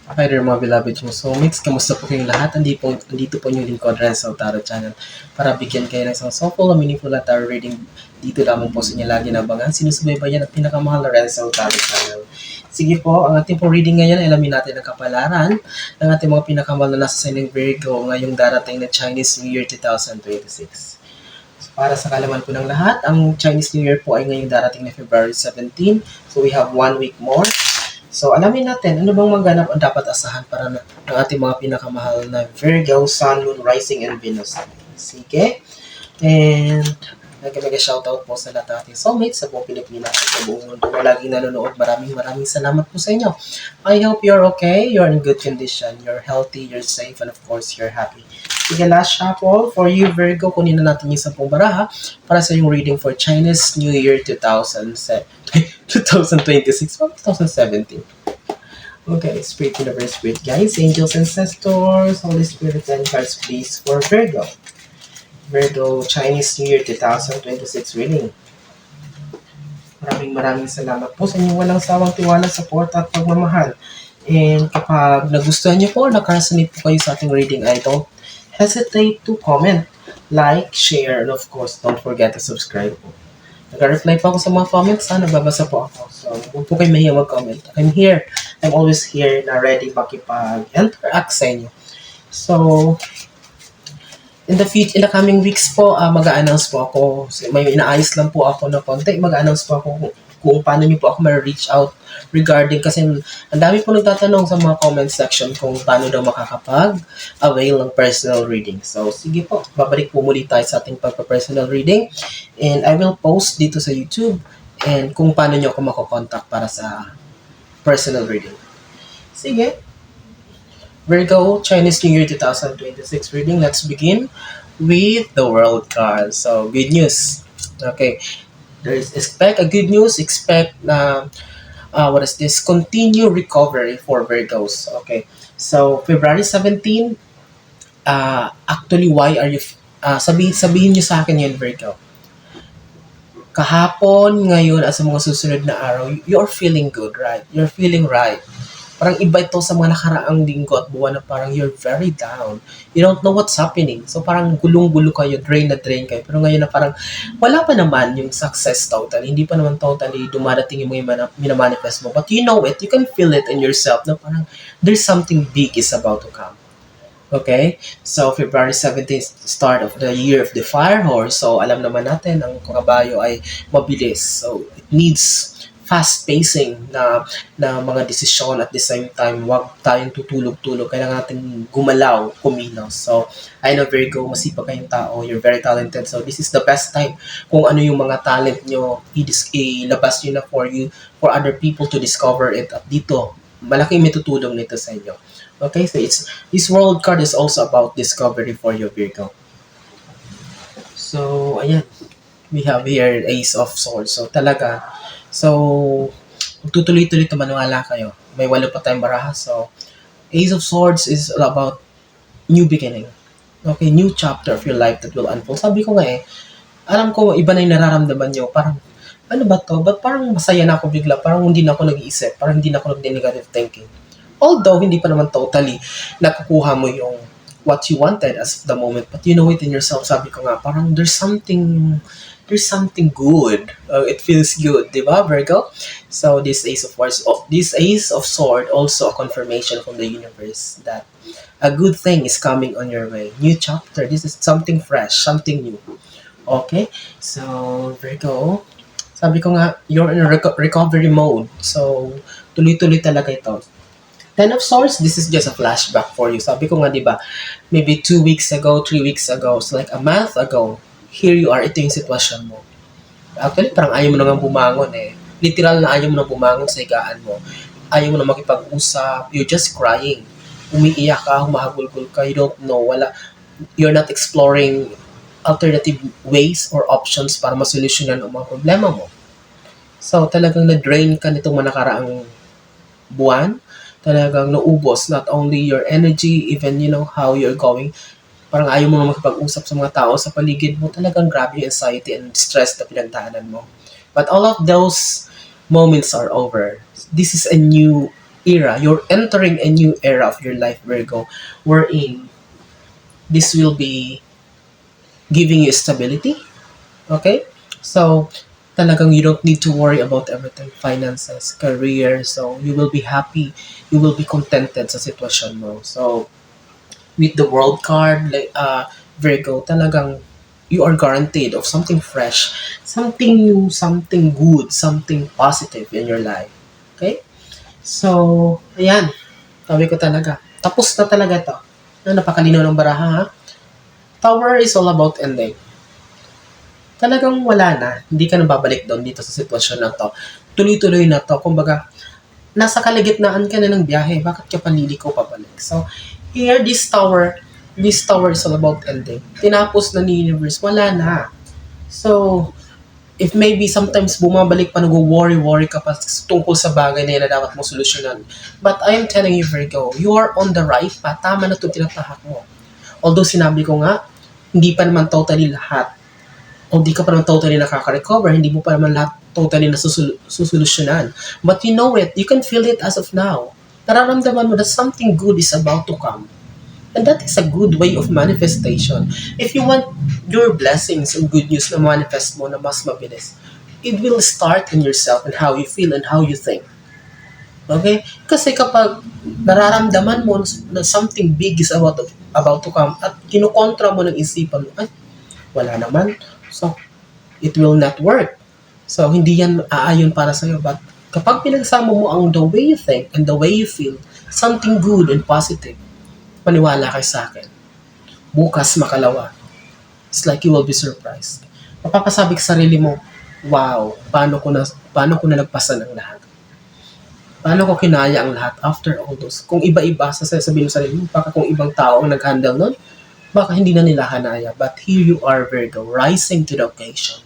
Hi there mga beloved yung soulmates. Kamusta po kayong lahat? Andito po yung lingkod Renzo Tarot Channel para bigyan kayo ng isang soulful and meaningful na tarot reading dito lamang po sa inyo lagi na abangan. Sinusubaybayan at pinakamahal na Renzo Tarot Channel. Sige po, ang ating po reading ngayon ay alamin natin ang kapalaran ng ating mga pinakamahal na nasa sining Virgo ngayong darating na Chinese New Year 2026. Para sa kalaman po ng lahat, ang Chinese New Year po ay ngayong darating na February 17. So we have 1 week more. So, alamin natin, ano bang maganap ang dapat asahan para ng ating mga pinakamahal na Virgo, Sun, Moon, Rising, and Venus. Sige. And, nag-mega shoutout po sa lahat ng ating soulmates sa buong Pilipinas at sa buong mundo na laging nanonood. Maraming salamat po sa inyo. I hope you're okay, you're in good condition, you're healthy, you're safe, and of course, you're happy. Sige, last shuffle for you, Virgo. Kunin na natin yung 10 baraha para sa yung reading for Chinese New Year 2026 or 2017. Okay, Spirit Universe, Spirit Guides, Angels, Ancestors, Holy Spirit, and cards please for Virgo. Virgo Chinese New Year 2026 reading. Maraming salamat po sa inyong walang sawang tiwala, support at pagmamahal. And kapag nagustuhan niyo po, nakaresonate po kayo sa ating reading, I don't hesitate to comment, like, share, and of course, don't forget to subscribe po. Nag-reply po ako sa mga comments, nagbabasa po ako. So, huwag po kayo mahiya mag-comment. I'm here. I'm always here na ready makipag-interact sa inyo. So, in the coming weeks po, mag-a-announce po ako. So, may inaayos lang po ako na konti. Mag-a-announce po ako kung paano niyo po ako ma-reach out regarding kasi ang dami po nagtatanong sa mga comment section kung paano daw makakapag-avail ng personal reading. So, sige po, babalik po muli tayo sa ating pagpa-personal reading and I will post dito sa YouTube and kung paano nyo ako makokontakt para sa personal reading. Sige. Virgo, Chinese New Year 2026 reading. Let's begin with the World card. So, good news. Okay. Expect a good news. Expect what is this? Continue recovery for Virgos. Okay. So, February 17, actually, why are you, sabihin nyo sa akin yun, Virgo. Kahapon, ngayon, at sa mga susunod na araw, you're feeling good, right? You're feeling right. Parang iba ito sa mga nakaraang linggo at buwan na parang you're very down. You don't know what's happening. So parang gulong-gulo kayo, drain na drain kayo. Pero ngayon na parang wala pa naman yung success totally. Hindi pa naman totally dumadating yung mga minamanifest mo. But you know it, you can feel it in yourself na parang there's something big is about to come. Okay? So, February 17th, start of the year of the fire horse. So, alam naman natin, ang kabayo ay mabilis. So, it needs fast pacing na mga desisyon at the same time wag tayong tutulog-tulog, kailangan natin gumalaw, kumilos. So I know Virgo, masipag kayong tao, you're very talented, so this is the best time kung ano yung mga talent nyo ilabas nyo na for other people to discover it at dito malaking may tutulong nito sa inyo. Okay, so this world card is also about discovery for you, Virgo. So ayan, we have here Ace of Swords. So, tutuloy-tuloy ito, maniwala kayo. May 8 pa tayong baraha. So, Ace of Swords is all about new beginning. Okay, new chapter of your life that will unfold. Sabi ko nga alam ko iba na yung nararamdaman nyo. Parang, ano ba to? Ba't parang masaya na ako bigla? Parang hindi na ako nag-iisip. Parang hindi na ako nag-negative thinking. Although, hindi pa naman totally nakukuha mo yung what you wanted as of the moment. But you know it in yourself. Sabi ko nga, parang there's something good. It feels good, di ba, Virgo? So this Ace of Sword also a confirmation from the universe that a good thing is coming on your way. New chapter. This is something fresh, something new. Okay? So, Virgo, sabi ko nga, you're in a recovery mode. So, tuloy-tuloy talaga ito. Ten of Swords, this is just a flashback for you. Sabi ko nga, di ba, maybe 2 weeks ago, 3 weeks ago, it's like a month ago, here you are, ito yung sitwasyon mo. Actually, parang ayaw mo naman bumangon Literal na ayaw mo na bumangon sa higaan mo. Ayaw mo na makipag-usap. You're just crying. Umiiyak ka, humahagulgul ka, you don't know, you're not exploring alternative ways or options para masolusyonan ang mga problema mo. So, talagang na-drain ka nitong mga nakaraang buwan. Talagang naubos not only your energy, even how you're going. Parang ayaw mo na makipag-usap sa mga tao sa paligid mo. Talagang grabe yung anxiety and stress na pinagdaanan mo. But all of those moments are over. This is a new era. You're entering a new era of your life, Virgo, wherein this will be giving you stability. Okay? So, talagang you don't need to worry about everything. Finances, career. So, you will be happy. You will be contented sa sitwasyon mo. So, with the world card, like, Virgo, talagang you are guaranteed of something fresh, something new, something good, something positive in your life. Okay? So, ayan. Sabi ko talaga. Tapos na talaga to. Napakalinaw ng baraha, ha? Tower is all about ending. Talagang wala na. Hindi ka na babalik doon dito sa sitwasyon na to. Tuloy-tuloy na to. Kumbaga, nasa kalagitnaan ka na ng biyahe. Bakit ka paliliko pabalik? So, here, this tower is all about ending. Tinapos na ni universe, wala na. So, if maybe sometimes bumabalik pa, nag-worry ka pa tungkol sa bagay na yun na dapat mo solusyonan. But I am telling you, Virgo, you are on the right path. Tama na itong tinatahak mo. Although sinabi ko nga, hindi pa naman totally lahat. O hindi ka pa naman totally nakaka-recover, hindi mo pa naman lahat totally nasusolusyonan. But you know it, you can feel it as of now. Nararamdaman mo that something good is about to come. And that is a good way of manifestation. If you want your blessings and good news na manifest mo na mas mabilis, it will start in yourself and how you feel and how you think. Okay? Kasi kapag nararamdaman mo na something big is about to come at kinukontra mo ng isipan mo, ay, wala naman. So, it will not work. So, hindi yan aayon para sa'yo. But kapag pinagsama mo ang the way you think and the way you feel, something good and positive, maniwala kayo sa akin. Bukas makalawa. It's like you will be surprised. Mapapasabi ka sa sarili mo, wow, paano ko na nagpasa ng lahat? Paano ko kinaya ang lahat after all those? Kung iba-iba, sasabihin mo sa sarili mo, baka kung ibang tao ang nag-handle nun, baka hindi na nila hanaya. But here you are, Virgo, rising to the occasion.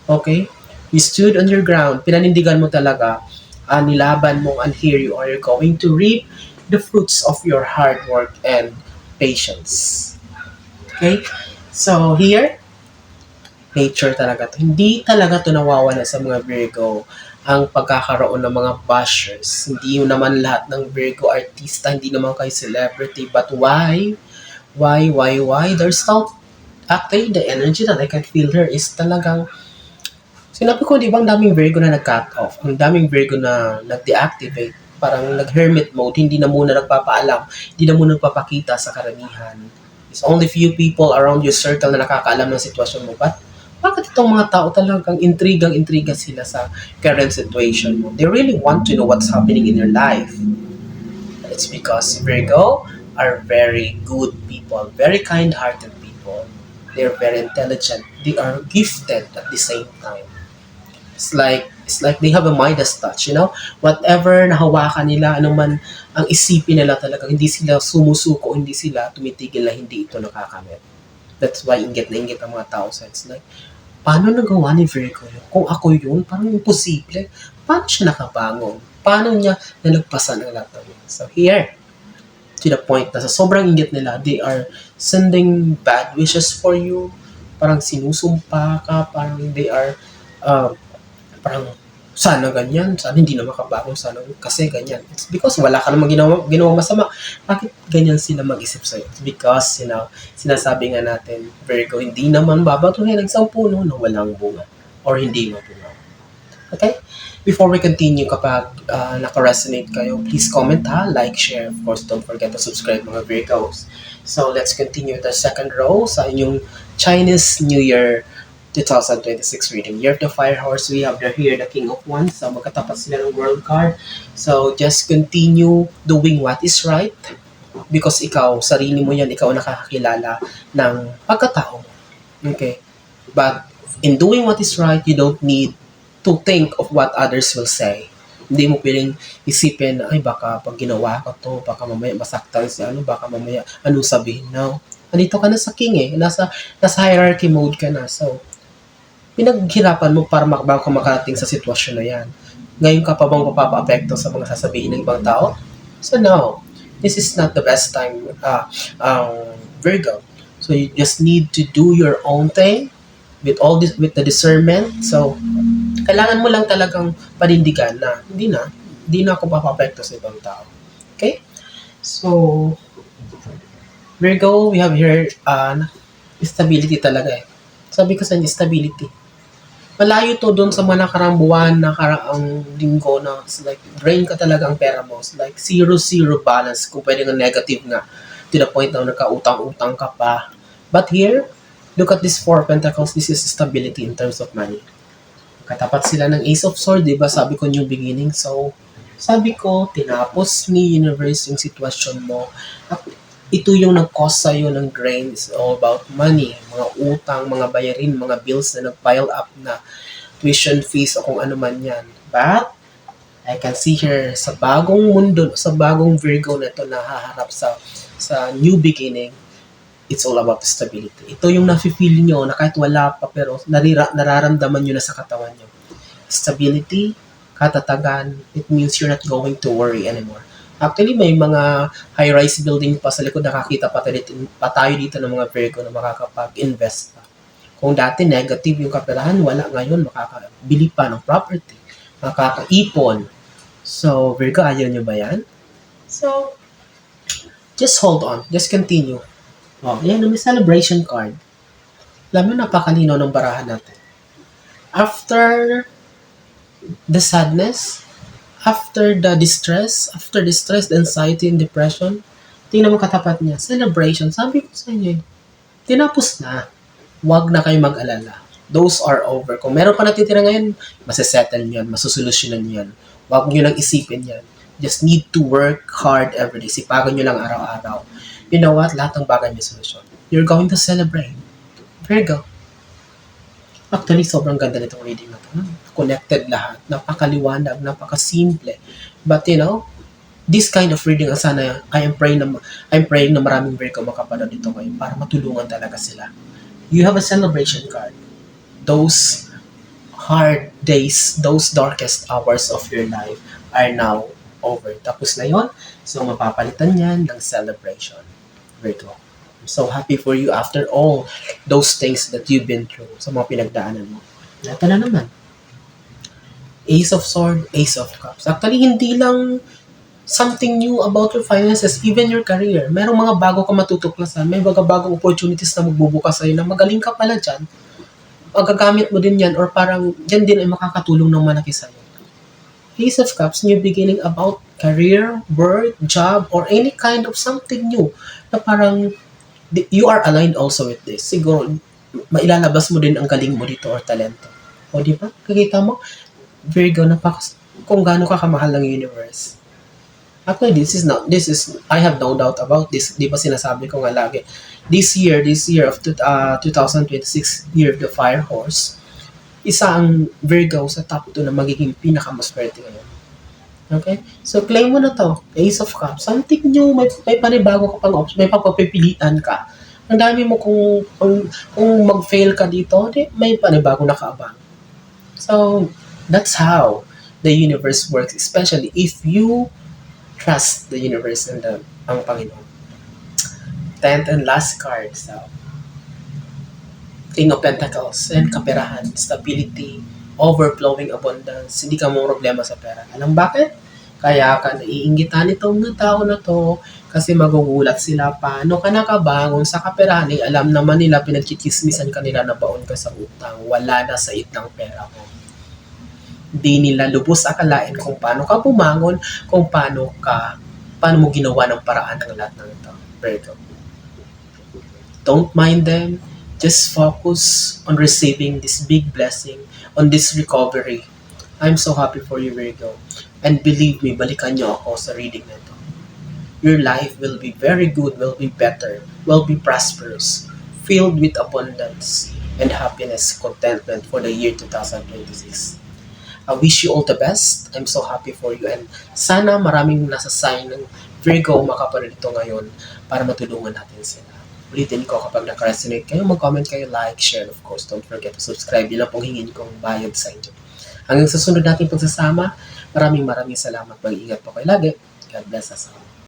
Okay? You stood on your ground. Pinanindigan mo talaga. Nilaban mo, and here you are. You're going to reap the fruits of your hard work and patience. Okay? So, here, nature talaga to. Hindi talaga to nawawala sa mga Virgo ang pagkakaroon ng mga bashers. Hindi yun naman lahat ng Virgo artista, hindi naman kayo celebrity. But why? Why? There's still, actually, the energy that I can feel here is talagang, sinabi ko, di ba, ang daming Virgo na nag-cut off, ang daming Virgo na nag-deactivate, parang nag-hermit mode, hindi na muna nagpapaalam, hindi na muna nagpapakita sa karamihan. It's only few people around your circle na nakakaalam ng sitwasyon mo. But, bakit itong mga tao talagang intriga sila sa current situation mo? They really want to know what's happening in your life. It's because Virgo are very good people, very kind-hearted people. They're very intelligent. They are gifted at the same time. It's like they have a Midas touch, you know? Whatever nahawakan nila, ano man ang isipin nila talaga, hindi sila sumusuko, hindi sila tumitigil na hindi ito nakakamit. That's why inggit na inggit ang mga tao. So it's like, paano nagawa ni Virgo yun? Kung ako yun, parang imposible. Paano siya nakabangon? Paano niya nalagpasan ang lahat ng yun? So here, to the point na sa sobrang inggit nila, they are sending bad wishes for you. Parang sinusumpa ka, parang they are, parang sana ganyan, sana hindi na makabangon, sana kasi ganyan. It's because wala ka namang ginawa masama. Bakit ganyan sila mag-isip sa'yo? It's because, sinasabi nga natin, Virgo, hindi naman babatuhin ang isang puno na walang bunga or hindi mabunga. Okay? Before we continue, kapag naka-resonate kayo, please comment ha, like, share. Of course, don't forget to subscribe mga Virgos. So, let's continue the second row sa inyong Chinese New Year 2026 reading. Year of the Fire Horse, we have here the King of Wands. So, magkatapat sila ng World card. So, just continue doing what is right because ikaw, sarili mo yan, ikaw nakakakilala ng pagkatao. Okay? But, in doing what is right, you don't need to think of what others will say. Hindi mo pwedeng isipin na, ay baka pag ginawa ko to, baka mamaya masaktan si baka mamaya anong sabihin. No. Andito ka na sa king nasa hierarchy mode ka na. So, pinaghirapan mo para bago ka makarating sa sitwasyon na yan. Ngayon ka pa bang mapapa-apekto sa mga sasabihin ng ibang tao? So no, this is not the best time, Virgo. So you just need to do your own thing with all this, with the discernment. So, kailangan mo lang talagang panindigan na hindi na, Di na ako papapekto sa ibang tao. Okay? So, Virgo, we have here, stability talaga eh. Sabi ko sa inyo, stability. Malayo to doon sa mga nakaraang buwan, nakaraang linggo na it's like drain ka talaga ang pera mo. It's like zero balance. Kung pwede nga negative nga. To the point na nakautang-utang ka pa. But here, look at this Four of Pentacles. This is stability in terms of money. Katapat sila ng Ace of Swords, di ba? Sabi ko new beginning. So, sabi ko, tinapos ni universe yung sitwasyon mo. At ito yung nag-cause sa'yo ng drain. It's all about money. Mga utang, mga bayarin, mga bills na nag-pile up na tuition fees o kung ano man yan. But, I can see here sa bagong mundo, sa bagong Virgo na ito na haharap sa new beginning, it's all about stability. Ito yung nafe-feel nyo na kahit wala pa pero nararamdaman nyo na sa katawan nyo. Stability, katatagan, it means you're not going to worry anymore. Actually, may mga high-rise building pa sa likod, nakakita pa tayo dito ng mga Virgo na makakapag-invest pa. Kung dati negative yung kaperahan, wala ngayon, makakabili pa ng property, makakaipon. So, Virgo, ayaw nyo ba yan? So, just hold on, just continue. Oh, yan, may celebration card. Alam mo, napakalinaw ng barahan natin. After the sadness, after the distress, the anxiety and depression, tingnan mo katapat niya, celebration. Sabi ko sa inyo, tinapos na. Huwag na kayo mag-alala. Those are over. Kung meron pa natitira ngayon, masasettle yan, masusolusyonan yan. Huwag nyo lang isipin yan. Just need to work hard every day. Sipagan nyo lang araw-araw. You know what? Lahat ng bagay may solusyon. You're going to celebrate. Virgo. Actually, sobrang ganda nitong reading na ito. Connected lahat. Napakaliwanag, napakasimple. But you know, this kind of reading, sana I'm praying na maraming Virgo makapanood dito ngayon para matulungan talaga sila. You have a celebration card. Those hard days, those darkest hours of your life are now over. Tapos na yun. So, mapapalitan yan ng celebration. Virgo. I'm so happy for you after all those things that you've been through sa mga pinagdaanan mo. Ito na naman. Ace of Swords, Ace of Cups. Actually, hindi lang something new about your finances, even your career. Merong mga bago ka matutuklasan, may mga bagong opportunities na magbubukas sa'yo na magaling ka pala dyan. Magagamit mo din yan or parang yan din ay makakatulong ng malaki sa'yo. Ace of Cups, new beginning about career, work, job, or any kind of something new na parang you are aligned also with this. Siguro, mailalabas mo din ang galing mo dito or talento. O di ba? Kakita mo, Virgo, kung gaano ka kamahal ng universe. Actually, I have no doubt about this. Di ba sinasabi ko nga lagi, this year of 2026, year of the Fire Horse, isa ang Virgo sa top 2 na magiging pinakamaswerte ngayon. Okay? So, claim mo na to. Ace of Cups. Something new. May panibago ka pang option. May papapipilitan ka. Ang dami mo kung mag-fail ka dito, may panibago na kaabang. So, that's how the universe works. Especially if you trust the universe and ang Panginoon. 10th and last card. So, King of Pentacles and kaperahan, stability, overflowing abundance, hindi ka mo problema sa pera. Alam bakit? Kaya ka naiingitan itong tao na to kasi magugulat sila paano ka nakabangon sa kaperahan. Alam naman nila, pinagkikismisan ka nila na baon ka sa utang. Wala na sa itang pera mo. Hindi nila lubos akalain kung paano ka bumangon, kung paano mo ginawa ng paraan ng lahat ng ito. Virgo. Don't mind them. Just focus on receiving this big blessing, on this recovery. I'm so happy for you, Virgo. And believe me, balikan nyo ako sa reading na ito. Your life will be very good, will be better, will be prosperous, filled with abundance and happiness, contentment for the year 2026. I wish you all the best. I'm so happy for you. And sana maraming nasa sign ng Virgo makapanood ito ngayon para matulungan natin sila. Ulitin ko, kapag naka-resonate kayo, mag-comment kayo, like, share, and of course, don't forget to subscribe. Yun lang pong hingin kong bayad sa inyo. Hanggang sa sunod natin pagsasama, maraming salamat. Mag-ingat po kayo lagi. God bless us all.